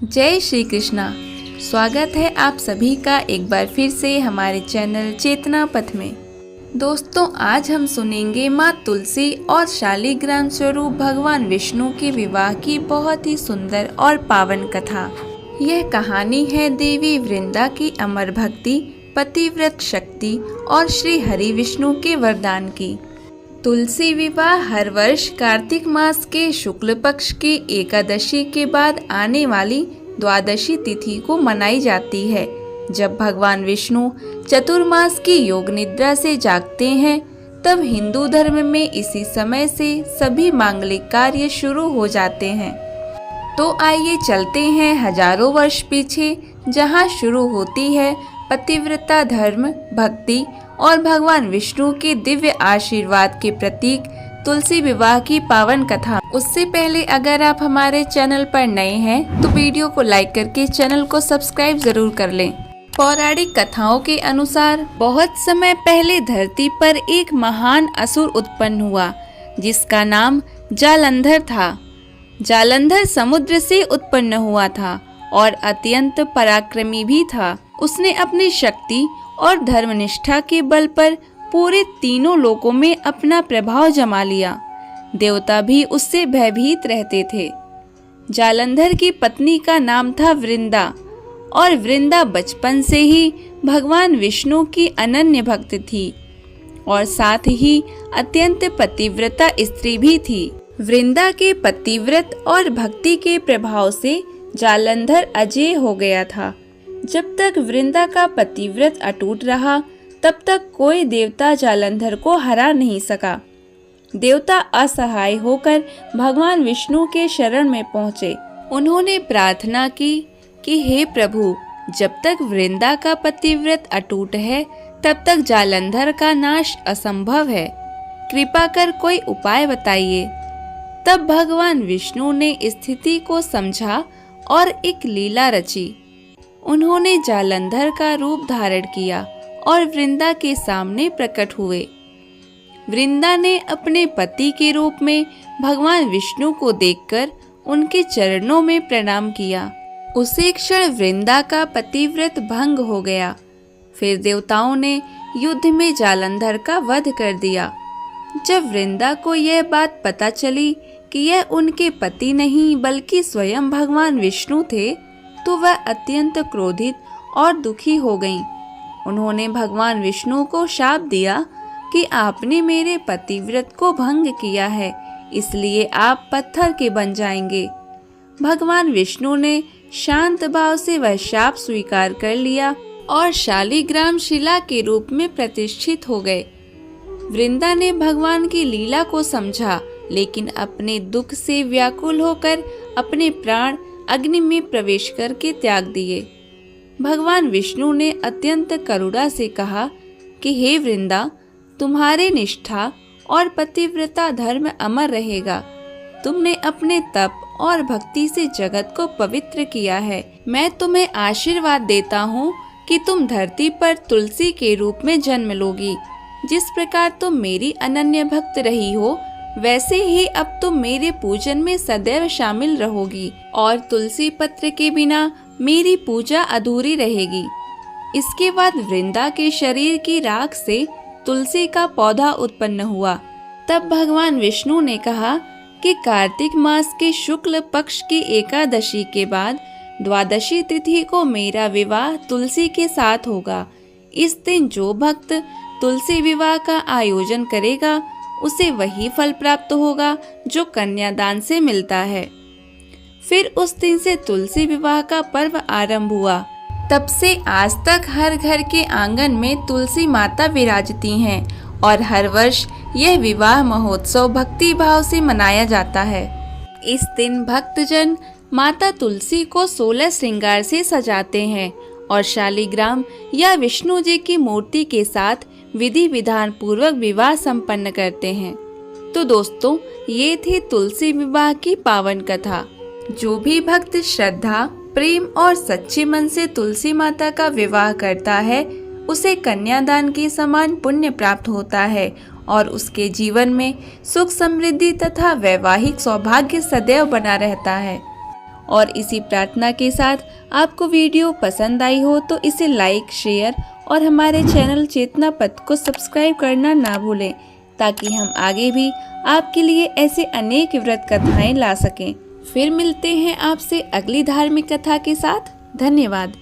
जय श्री कृष्णा। स्वागत है आप सभी का एक बार फिर से हमारे चैनल चेतना पथ में। दोस्तों, आज हम सुनेंगे माँ तुलसी और शालिग्राम स्वरूप भगवान विष्णु के विवाह की बहुत ही सुंदर और पावन कथा। यह कहानी है देवी वृंदा की अमर भक्ति, पतिव्रत शक्ति और श्री हरि विष्णु के वरदान की। तुलसी विवाह हर वर्ष कार्तिक मास के शुक्ल पक्ष की एकादशी के बाद आने वाली द्वादशी तिथि को मनाई जाती है। जब भगवान विष्णु चतुर्मास की योग निद्रा से जागते हैं, तब हिंदू धर्म में इसी समय से सभी मांगलिक कार्य शुरू हो जाते हैं। तो आइए चलते हैं हजारों वर्ष पीछे, जहां शुरू होती है पतिव्रता धर्म, भक्ति और भगवान विष्णु के दिव्य आशीर्वाद के प्रतीक तुलसी विवाह की पावन कथा। उससे पहले अगर आप हमारे चैनल पर नए हैं तो वीडियो को लाइक करके चैनल को सब्सक्राइब जरूर कर लें। पौराणिक कथाओं के अनुसार बहुत समय पहले धरती पर एक महान असुर उत्पन्न हुआ, जिसका नाम जालंधर था। जालंधर समुद्र से उत्पन्न हुआ था और अत्यंत पराक्रमी भी था। उसने अपनी शक्ति और धर्मनिष्ठा के बल पर पूरे तीनों लोकों में अपना प्रभाव जमा लिया। देवता भी उससे भयभीत रहते थे। जालंधर की पत्नी का नाम था वृंदा, और वृंदा बचपन से ही भगवान विष्णु की अनन्य भक्त थी और साथ ही अत्यंत पतिव्रता स्त्री भी थी। वृंदा के पतिव्रत और भक्ति के प्रभाव से जालंधर अजेय हो गया था। जब तक वृंदा का पतिव्रत अटूट रहा, तब तक कोई देवता जालंधर को हरा नहीं सका। देवता असहाय होकर भगवान विष्णु के शरण में पहुँचे। उन्होंने प्रार्थना की कि हे प्रभु, जब तक वृंदा का पतिव्रत अटूट है, तब तक जालंधर का नाश असंभव है। कृपा कर कोई उपाय बताइए। तब भगवान विष्णु ने स्थिति को समझा और एक लीला रची। उन्होंने जालंधर का रूप धारण किया और वृंदा के सामने प्रकट हुए। वृंदा ने अपने पति के रूप में भगवान विष्णु को देखकर उनके चरणों में प्रणाम किया। उसी क्षण वृंदा का पतिव्रत भंग हो गया। फिर देवताओं ने युद्ध में जालंधर का वध कर दिया। जब वृंदा को यह बात पता चली कि यह उनके पति नहीं बल्कि स्वयं भगवान विष्णु थे, तो वह अत्यंत क्रोधित और दुखी हो गईं। उन्होंने भगवान विष्णु को शाप दिया कि आपने मेरे पतिव्रत को भंग किया है, इसलिए आप पत्थर के बन जाएंगे। भगवान विष्णु ने शांत भाव से वह शाप स्वीकार कर लिया और शालिग्राम शिला के रूप में प्रतिष्ठित हो गए। वृंदा ने भगवान की लीला को समझा, लेकिन अपने दुख से व्याकुल होकर अपने प्राण अग्नि में प्रवेश करके त्याग दिए। भगवान विष्णु ने अत्यंत करुणा से कहा कि हे वृंदा, तुम्हारे निष्ठा और पतिव्रता धर्म अमर रहेगा। तुमने अपने तप और भक्ति से जगत को पवित्र किया है। मैं तुम्हें आशीर्वाद देता हूँ कि तुम धरती पर तुलसी के रूप में जन्म लोगी। जिस प्रकार तुम मेरी अनन्य भक्त रही हो, वैसे ही अब तुम मेरे पूजन में सदैव शामिल रहोगी और तुलसी पत्र के बिना मेरी पूजा अधूरी रहेगी। इसके बाद वृंदा के शरीर की राख से तुलसी का पौधा उत्पन्न हुआ। तब भगवान विष्णु ने कहा कि कार्तिक मास के शुक्ल पक्ष की एकादशी के बाद द्वादशी तिथि को मेरा विवाह तुलसी के साथ होगा। इस दिन जो भक्त तुलसी विवाह का आयोजन करेगा, उसे वही फल प्राप्त होगा जो कन्यादान से मिलता है। फिर उस दिन से तुलसी विवाह का पर्व आरंभ हुआ। तब से आज तक हर घर के आंगन में तुलसी माता विराजती हैं और हर वर्ष यह विवाह महोत्सव भक्ति भाव से मनाया जाता है। इस दिन भक्तजन माता तुलसी को 16 श्रृंगार से सजाते हैं और शालिग्राम या विष्णु जी की मूर्ति के साथ विधि विधान पूर्वक विवाह संपन्न करते हैं। तो दोस्तों, ये थी तुलसी विवाह की पावन कथा। जो भी भक्त श्रद्धा, प्रेम और सच्चे मन से तुलसी माता का विवाह करता है, उसे कन्यादान के समान पुण्य प्राप्त होता है और उसके जीवन में सुख समृद्धि तथा वैवाहिक सौभाग्य सदैव बना रहता है। और इसी प्रार्थना के साथ आपको वीडियो पसंद आई हो तो इसे लाइक, शेयर और हमारे चैनल चेतना पथ को सब्सक्राइब करना ना भूलें, ताकि हम आगे भी आपके लिए ऐसे अनेक व्रत कथाएं ला सकें। फिर मिलते हैं आपसे अगली धार्मिक कथा के साथ। धन्यवाद।